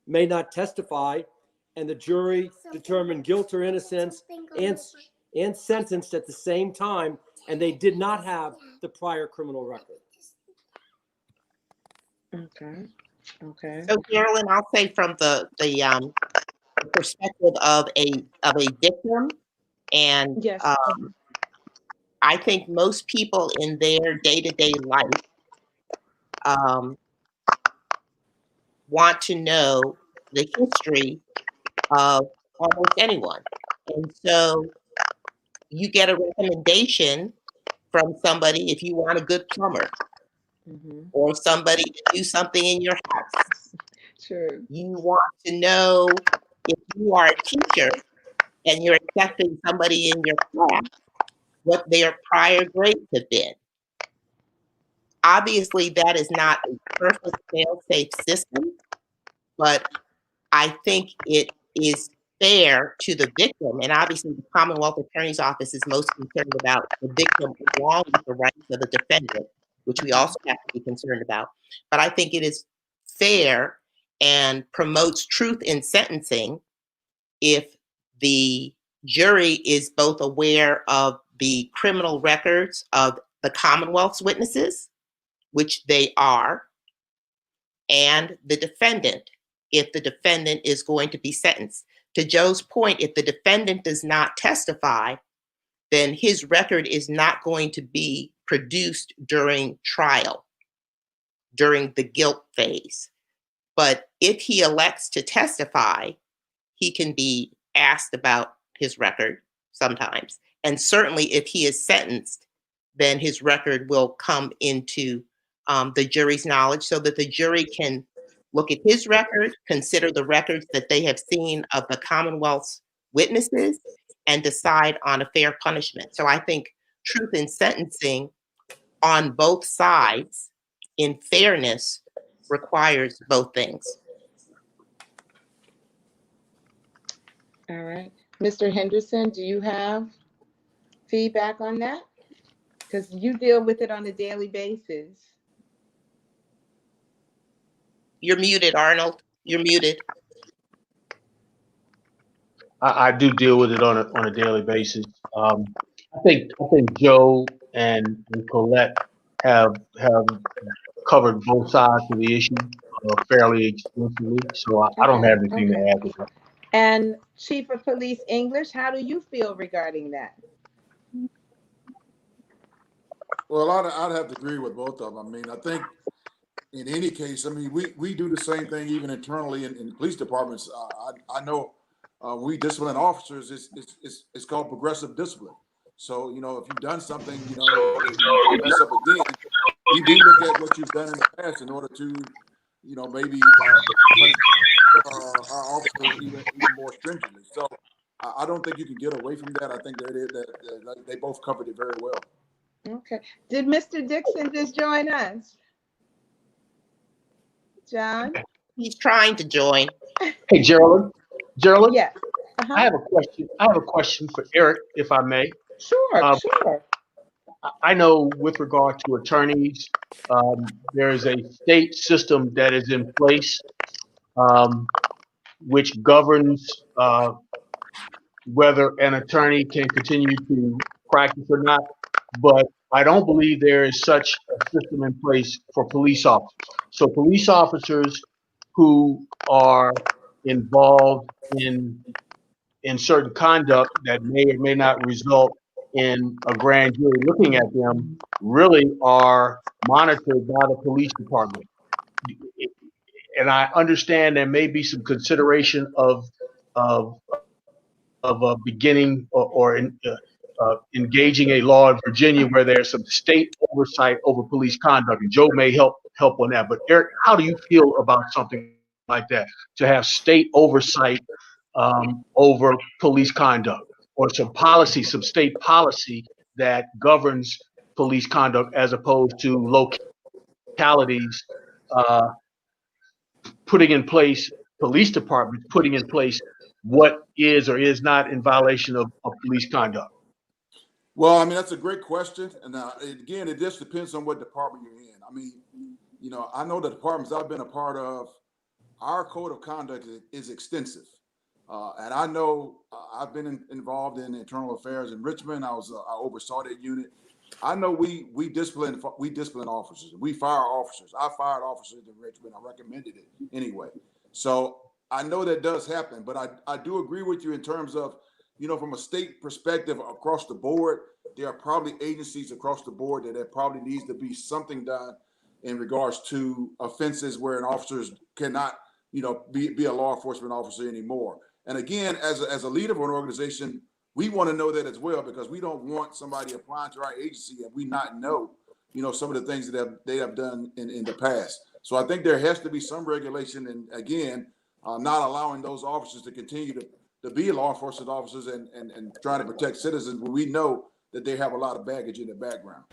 may not testify, and the jury determined guilt or innocence and sentenced at the same time, and they did not have the prior criminal record. Okay. Okay. So, Jerilyn, I'll say from the perspective of a victim, and Yes. I think most people in their day-to-day life want to know the history of almost anyone. And so you get a recommendation from somebody if you want a good plumber, or somebody to do something in your house. True. You want to know if you are a teacher and you're accepting somebody in your class, what their prior grades have been. Obviously, that is not a perfect fail-safe system, but I think it is fair to the victim, and obviously the Commonwealth Attorney's Office is most concerned about the victim along with the rights of the defendant, which we also have to be concerned about. But I think it is fair and promotes truth in sentencing if the jury is both aware of the criminal records of the Commonwealth's witnesses, which they are, and the defendant, if the defendant is going to be sentenced. To Joe's point, if the defendant does not testify, then his record is not going to be produced during trial, during the guilt phase. But if he elects to testify, he can be asked about his record sometimes. And certainly if he is sentenced, then his record will come into the jury's knowledge so that the jury can look at his record, consider the records that they have seen of the Commonwealth's witnesses, and decide on a fair punishment. So I think truth in sentencing on both sides, in fairness, requires both things. All right. Mr. Henderson, do you have feedback on that? Because you deal with it on a daily basis. You're muted, Arnold. You're muted. I do deal with it on a daily basis. I think Joe and Colette have covered both sides of the issue fairly extensively, so I don't have anything to add to that. And Chief of Police English, how do you feel regarding that? Well, I'd have to agree with both of them. I mean, I think in any case, I mean, we do the same thing even internally in police departments. I know we discipline officers. It's called progressive discipline. So, you know, if you've done something, you know, if you mess up again, we do look at what you've done in the past in order to, you know, maybe punish our officers even more stringently. So I don't think you can get away from that. I think that they both covered it very well. Okay. Did Mr. Dixon just join us? John? He's trying to join. Hey, Jerilyn. Yes. I have a question. I have a question for Eric, if I may. Sure, sure. I know with regard to attorneys, there is a state system that is in place which governs whether an attorney can continue to practice or not. But I don't believe there is such a system in place for police officers. So police officers who are involved in certain conduct that may or may not result in a grand jury looking at them really are monitored by the police department. And I understand there may be some consideration of a beginning or engaging a law in Virginia where there's some state oversight over police conduct, and Joe may help on that. But Eric, how do you feel about something like that, to have state oversight over police conduct, or some state policy that governs police conduct as opposed to localities putting in place, police departments putting in place what is or is not in violation of police conduct? Well, I mean, that's a great question. And again, it just depends on what department you're in. I mean, you know, I know the departments I've been a part of, our code of conduct is extensive. And I know I've been involved in internal affairs in Richmond. I oversaw that unit. I know we discipline officers. We fire officers. I fired officers in Richmond. I recommended it anyway. So I know that does happen, but I do agree with you in terms of, you know, from a state perspective across the board, there are probably agencies across the board that there probably needs to be something done in regards to offenses where an officer cannot, you know, be a law enforcement officer anymore. And again, as a leader of an organization, we want to know that as well, because we don't want somebody applying to our agency and we not know, you know, some of the things that they have done in the past. So I think there has to be some regulation, and again, not allowing those officers to continue to be law enforcement officers and trying to protect citizens when we know that they have a lot of baggage in the background.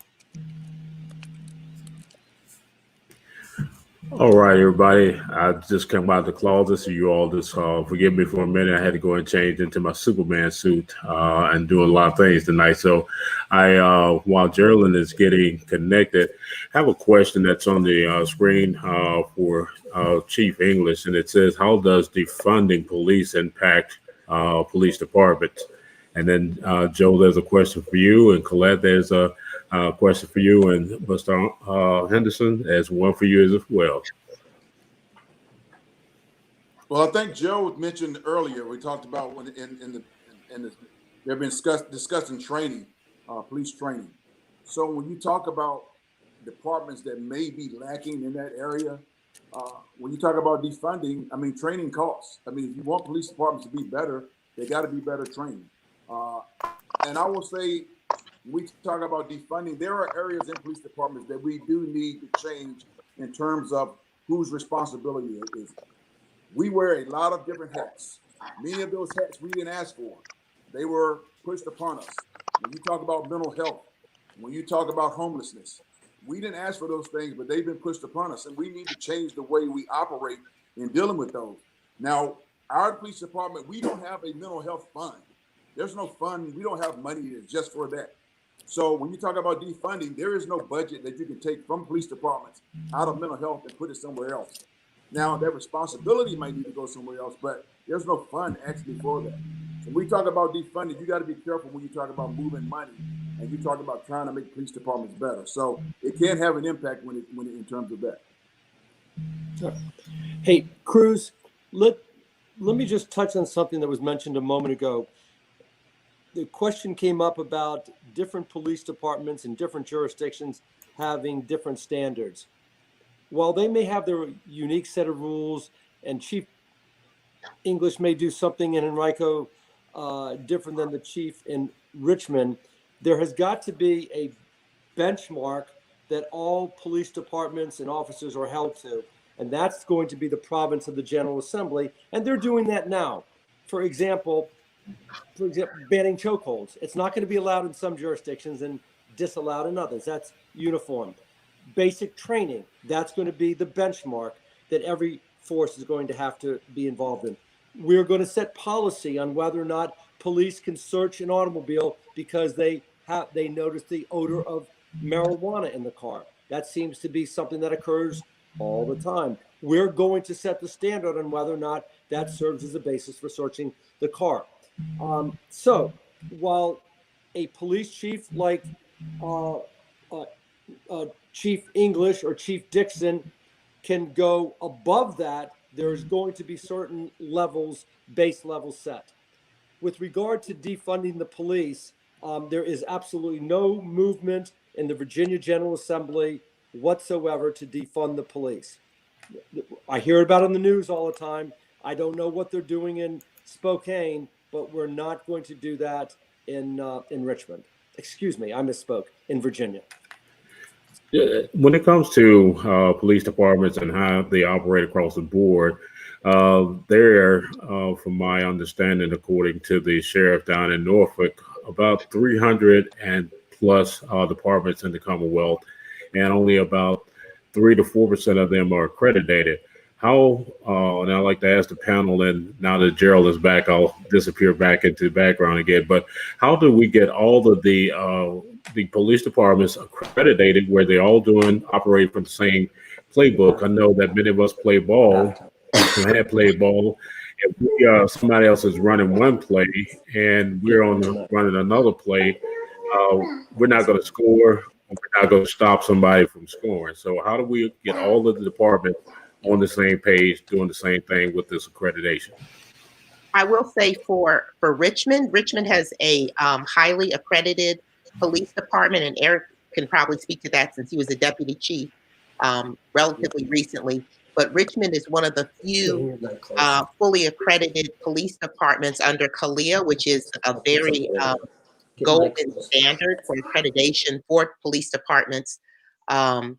All right, everybody. I just come out of the closet, so you all just forgive me for a minute. I had to go and change into my Superman suit and do a lot of things tonight. So while Jerilyn is getting connected, I have a question that's on the screen for Chief English, and it says, how does defunding police impact police departments? And then Joe, there's a question for you, and Colette, there's a question for you, and Mr. Henderson, there's one for you as well. Well, I think Joe mentioned earlier, we talked about when they've been discussing training, police training. So when you talk about departments that may be lacking in that area, when you talk about defunding, I mean, training costs. I mean, if you want police departments to be better, they got to be better trained. And I will say, we talk about defunding, there are areas in police departments that we do need to change in terms of whose responsibility it is. We wear a lot of different hats. Many of those hats we didn't ask for. They were pushed upon us. When you talk about mental health, when you talk about homelessness, we didn't ask for those things, but they've been pushed upon us, and we need to change the way we operate in dealing with those. Now, our police department, we don't have a mental health fund. There's no fund. We don't have money just for that. So when you talk about defunding, there is no budget that you can take from police departments out of mental health and put it somewhere else. Now, that responsibility might need to go somewhere else, but there's no fund actually for that. So when we talk about defunding, you got to be careful when you talk about moving money and you talk about trying to make police departments better. So it can have an impact when in terms of that. Sure. Hey, Cruz, let me just touch on something that was mentioned a moment ago. The question came up about different police departments in different jurisdictions having different standards. While they may have their unique set of rules, and Chief English may do something in Henrico different than the chief in Richmond, there has got to be a benchmark that all police departments and officers are held to, and that's going to be the province of the General Assembly, and they're doing that now. For example, banning chokeholds. It's not going to be allowed in some jurisdictions and disallowed in others. That's uniform. Basic training, that's going to be the benchmark that every force is going to have to be involved in. We're going to set policy on whether or not police can search an automobile because they notice the odor of marijuana in the car. That seems to be something that occurs all the time. We're going to set the standard on whether or not that serves as a basis for searching the car. So while a police chief like Chief English or Chief Dixon can go above that, there's going to be certain levels, base levels set. With regard to defunding the police, there is absolutely no movement in the Virginia General Assembly whatsoever to defund the police. I hear about it in the news all the time. I don't know what they're doing in Spokane, but we're not going to do that in Richmond. Excuse me, I misspoke, in Virginia. When it comes to police departments and how they operate across the board, there, from my understanding, according to the sheriff down in Norfolk, about 300 and plus departments in the Commonwealth, and only about 3 to 4% of them are accredited. how, and I like to ask the panel, and now that Gerald is back, I'll disappear back into the background again, but how do we get all of the police departments accredited where they all operate from the same playbook? I know that many of us play ball, had played ball. If we, somebody else is running one play and we're running another play, we're not going to score. We're not going to stop somebody from scoring. So how do we get all of the departments on the same page, doing the same thing with this accreditation? I will say for Richmond has a highly accredited police department, and Eric can probably speak to that since he was a deputy chief relatively recently. But Richmond is one of the few fully accredited police departments under CALEA, which is a very golden standard for accreditation for police departments. And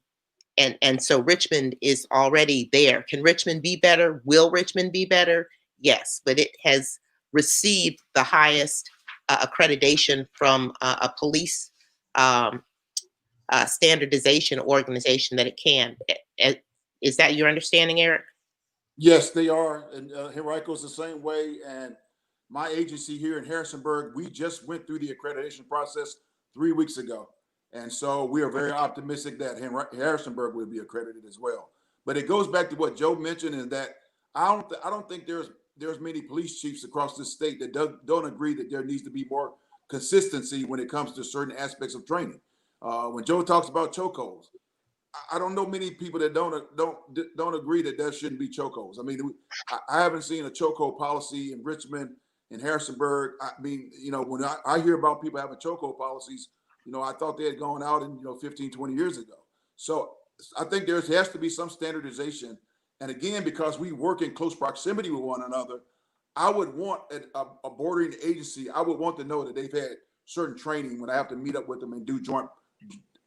so Richmond is already there. Can Richmond be better? Will Richmond be better? Yes, but it has received the highest accreditation from a police standardization organization that it can. Is that your understanding, Eric? Yes, they are. And Henrico's the same way. And my agency here in Harrisonburg, we just went through the accreditation process 3 weeks ago. And so we are very optimistic that Harrisonburg will be accredited as well. But it goes back to what Joe mentioned, is that I don't think there's many police chiefs across this state that don't agree that there needs to be more consistency when it comes to certain aspects of training. When Joe talks about chokeholds, I don't know many people that don't agree that there shouldn't be chokeholds. I mean, I haven't seen a chokehold policy in Richmond, in Harrisonburg. I mean, when I hear about people having chokehold policies, I thought they had gone out in 15, 20 years ago. So I think there has to be some standardization. And again, because we work in close proximity with one another, I would want a bordering agency. I would want to know that they've had certain training when I have to meet up with them and do joint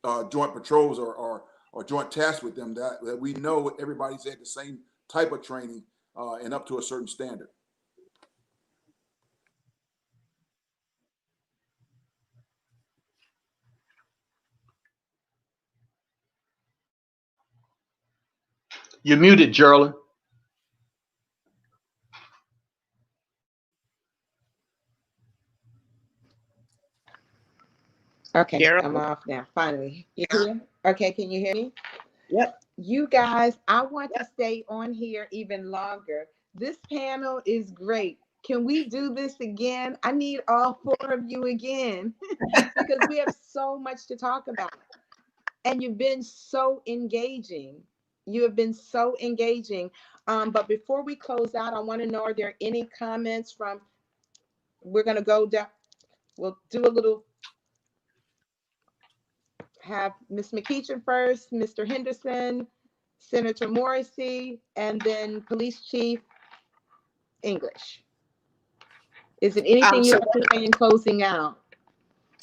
patrols or joint tasks with them, that we know everybody's had the same type of training and up to a certain standard. You're muted, Jerilyn. Okay, Gerald? I'm off now, finally. You hear? Okay, can you hear me? Yep. You guys, I want to stay on here even longer. This panel is great. Can we do this again? I need all 4 of you again because we have so much to talk about. And you've been so engaging. You have been so engaging. But before we close out, I want to know, are there any comments from, we're going to go down, we'll do a little, have Ms. McEachin first, Mr. Henderson, Senator Morrissey, and then Police Chief English. Is it anything you have to say in closing out?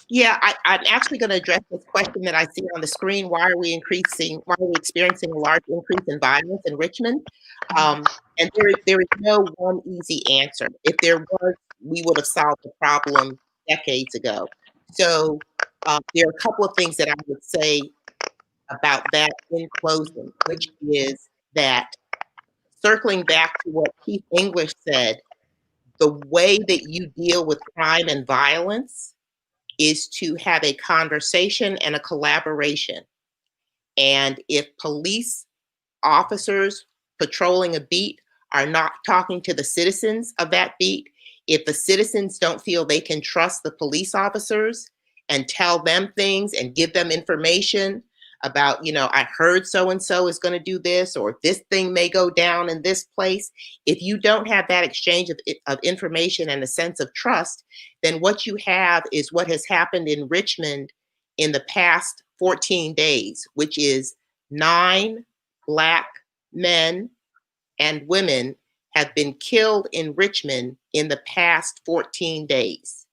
Yeah, I'm actually going to address this question that I see on the screen. Why are we experiencing a large increase in violence in Richmond? And there is no one easy answer. If there was, we would have solved the problem decades ago. So there are a couple of things that I would say about that in closing, which is that, circling back to what Chief English said, the way that you deal with crime and violence is to have a conversation and a collaboration. And if police officers patrolling a beat are not talking to the citizens of that beat, if the citizens don't feel they can trust the police officers and tell them things and give them information about, I heard so-and-so is going to do this, or this thing may go down in this place. If you don't have that exchange of information and a sense of trust, then what you have is what has happened in Richmond in the past 14 days, which is 9 Black men and women have been killed in Richmond in the past 14 days.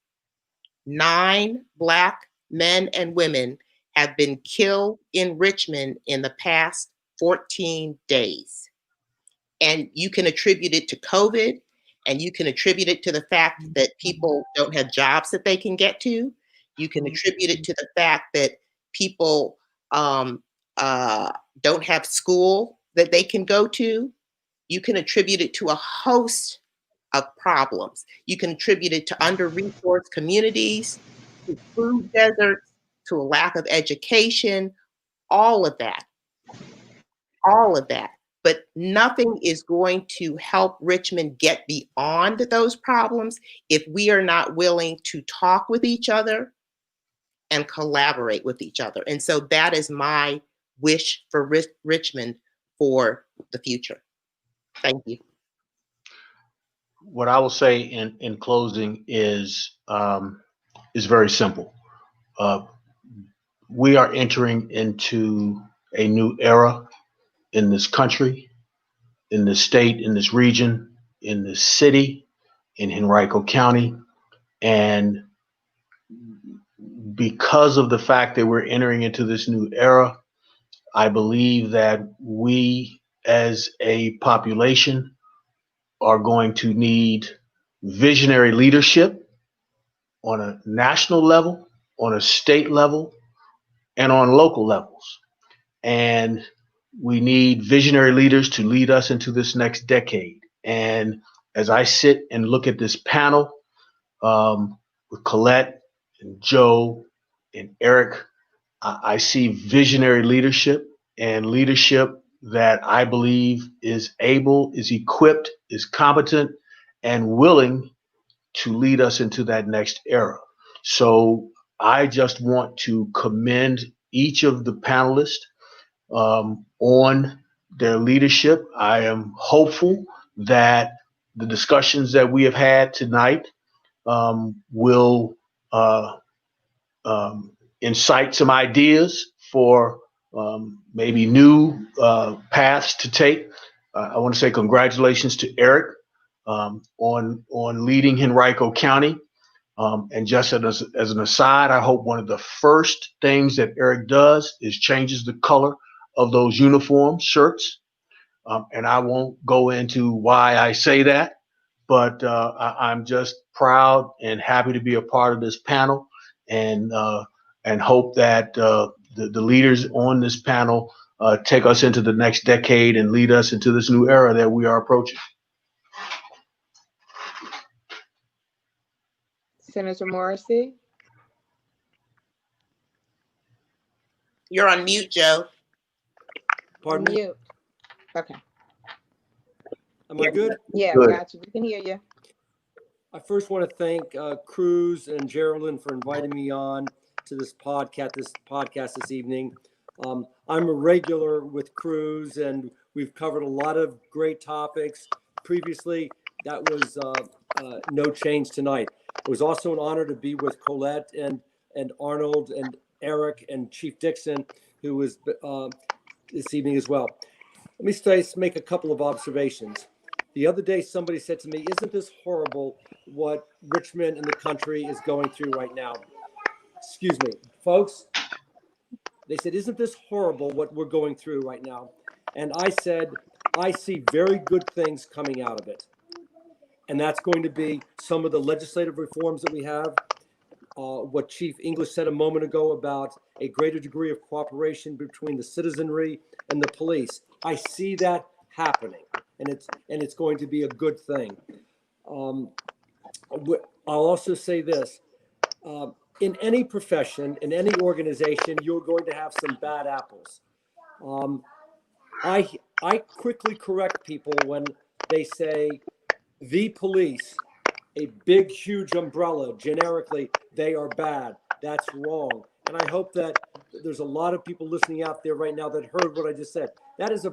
9 Black men and women have been killed in Richmond in the past 14 days. And you can attribute it to COVID, and you can attribute it to the fact that people don't have jobs that they can get to. You can attribute it to the fact that people don't have school that they can go to. You can attribute it to a host of problems. You can attribute it to under-resourced communities, to food deserts, to a lack of education, all of that. All of that. But nothing is going to help Richmond get beyond those problems if we are not willing to talk with each other and collaborate with each other. And so that is my wish for Richmond for the future. Thank you. What I will say in closing is very simple. We are entering into a new era in this country, in this state, in this region, in this city, in Henrico County. And because of the fact that we're entering into this new era, I believe that we as a population are going to need visionary leadership on a national level, on a state level, and on local levels. And we need visionary leaders to lead us into this next decade. And as I sit and look at this panel with Colette and Joe and Eric, I see visionary leadership and leadership that I believe is able, is equipped, is competent, and willing to lead us into that next era. So I just want to commend each of the panelists on their leadership. I am hopeful that the discussions that we have had tonight will incite some ideas for maybe new paths to take. I want to say congratulations to Eric on leading Henrico County. And just as an aside, I hope one of the first things that Eric does is changes the color of those uniform shirts. And I won't go into why I say that, but I'm just proud and happy to be a part of this panel, and hope that the leaders on this panel take us into the next decade and lead us into this new era that we are approaching. Senator Morrissey? You're on mute, Joe. Pardon me? Mute. Okay. Am I good? Yeah, Good. got you. We can hear you. I first want to thank Cruz and Jerilyn for inviting me on to this podcast this evening. I'm a regular with Cruz, and we've covered a lot of great topics previously. That was no change tonight. It was also an honor to be with Colette and Arnold and Eric and Chief Dixon, who was this evening as well. Let me make a couple of observations. The other day, somebody said to me, "Isn't this horrible what Richmond and the country is going through right now?" Excuse me, folks. They said, "Isn't this horrible what we're going through right now?" And I said, "I see very good things coming out of it." And that's going to be some of the legislative reforms that we have. What Chief English said a moment ago about a greater degree of cooperation between the citizenry and the police. I see that happening, and it's going to be a good thing. I'll also say this. In any profession, in any organization, you're going to have some bad apples. I quickly correct people when they say the police, a big, huge umbrella, generically, they are bad. That's wrong. And I hope that there's a lot of people listening out there right now that heard what I just said. That's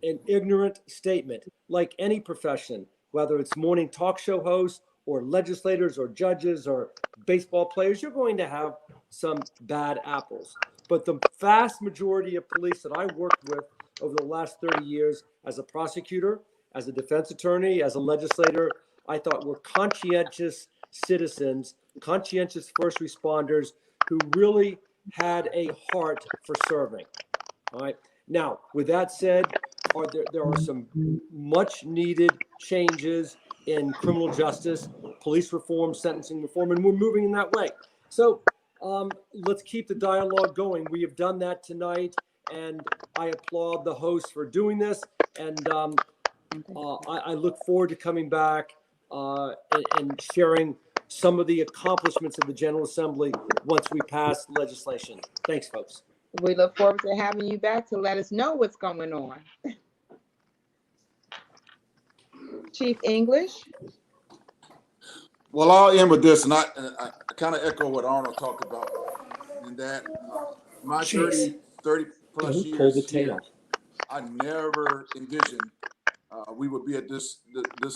an ignorant statement. Like any profession, whether it's morning talk show hosts or legislators or judges or baseball players, you're going to have some bad apples. But the vast majority of police that I worked with over the last 30 years as a prosecutor, as a defense attorney, as a legislator, I thought were conscientious citizens, conscientious first responders who really had a heart for serving. All right. Now, with that said, there are some much needed changes in criminal justice, police reform, sentencing reform, and we're moving in that way. So let's keep the dialogue going. We have done that tonight, and I applaud the host for doing this. And I look forward to coming back and sharing some of the accomplishments of the General Assembly once we pass legislation. Thanks, folks. We look forward to having you back to let us know what's going on. Chief English? Well, I'll end with this, and I kind of echo what Arnold talked about, in that my 30 plus Don't years pull the here, tail. I never envisioned we would be at this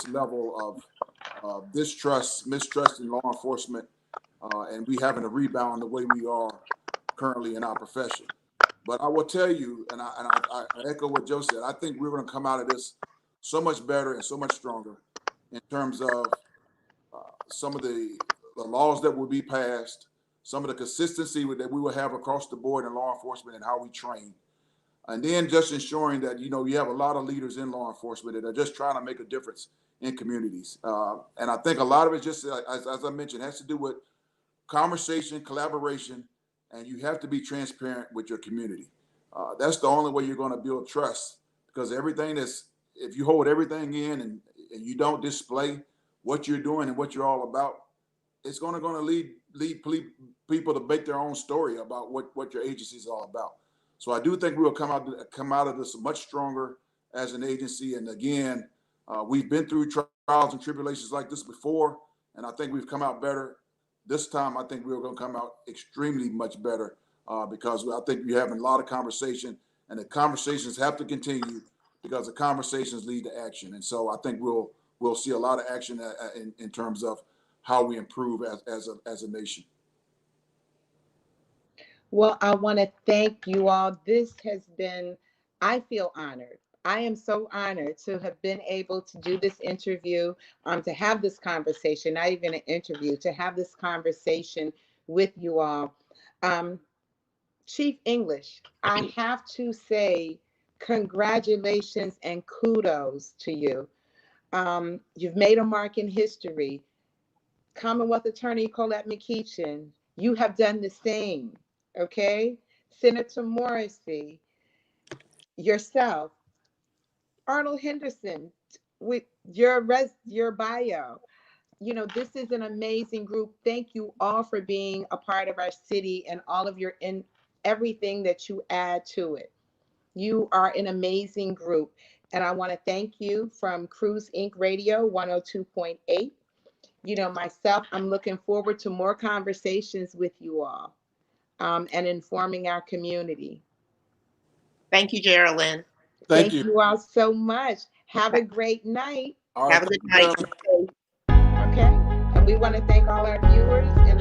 level of distrust, mistrust in law enforcement, and we having to rebound the way we are currently in our profession. But I will tell you, and I echo what Joe said, I think we're going to come out of this so much better and so much stronger in terms of some of the laws that will be passed, some of the consistency that we will have across the board in law enforcement and how we train. And then just ensuring that, you have a lot of leaders in law enforcement that are just trying to make a difference in communities. And I think a lot of it just, as I mentioned, has to do with conversation, collaboration, and you have to be transparent with your community. That's the only way you're going to build trust, because if you hold everything in and you don't display what you're doing and what you're all about, it's going to lead people to make their own story about what your agency is all about. So I do think we will come out of this much stronger as an agency. And again, we've been through trials and tribulations like this before, and I think we've come out better. This time, I think we're going to come out extremely much better because I think we're having a lot of conversation, and the conversations have to continue because the conversations lead to action. And so I think we'll see a lot of action in terms of how we improve as a nation. Well, I want to thank you all. This has been, I feel honored. I am so honored to have been able to do this interview, to have this conversation, not even an interview, to have this conversation with you all. Chief English, I have to say congratulations and kudos to you. You've made a mark in history. Commonwealth Attorney Colette McEachin, you have done the same, okay? Senator Morrissey, yourself, Arnold Henderson, with your bio. This is an amazing group. Thank you all for being a part of our city and all of everything that you add to it. You are an amazing group. And I want to thank you from Cruz Inc. Radio 102.8. Myself, I'm looking forward to more conversations with you all and informing our community. Thank you, Jerilyn. Thank you all so much. Have a great night. Have a good night. Okay. And we want to thank all our viewers and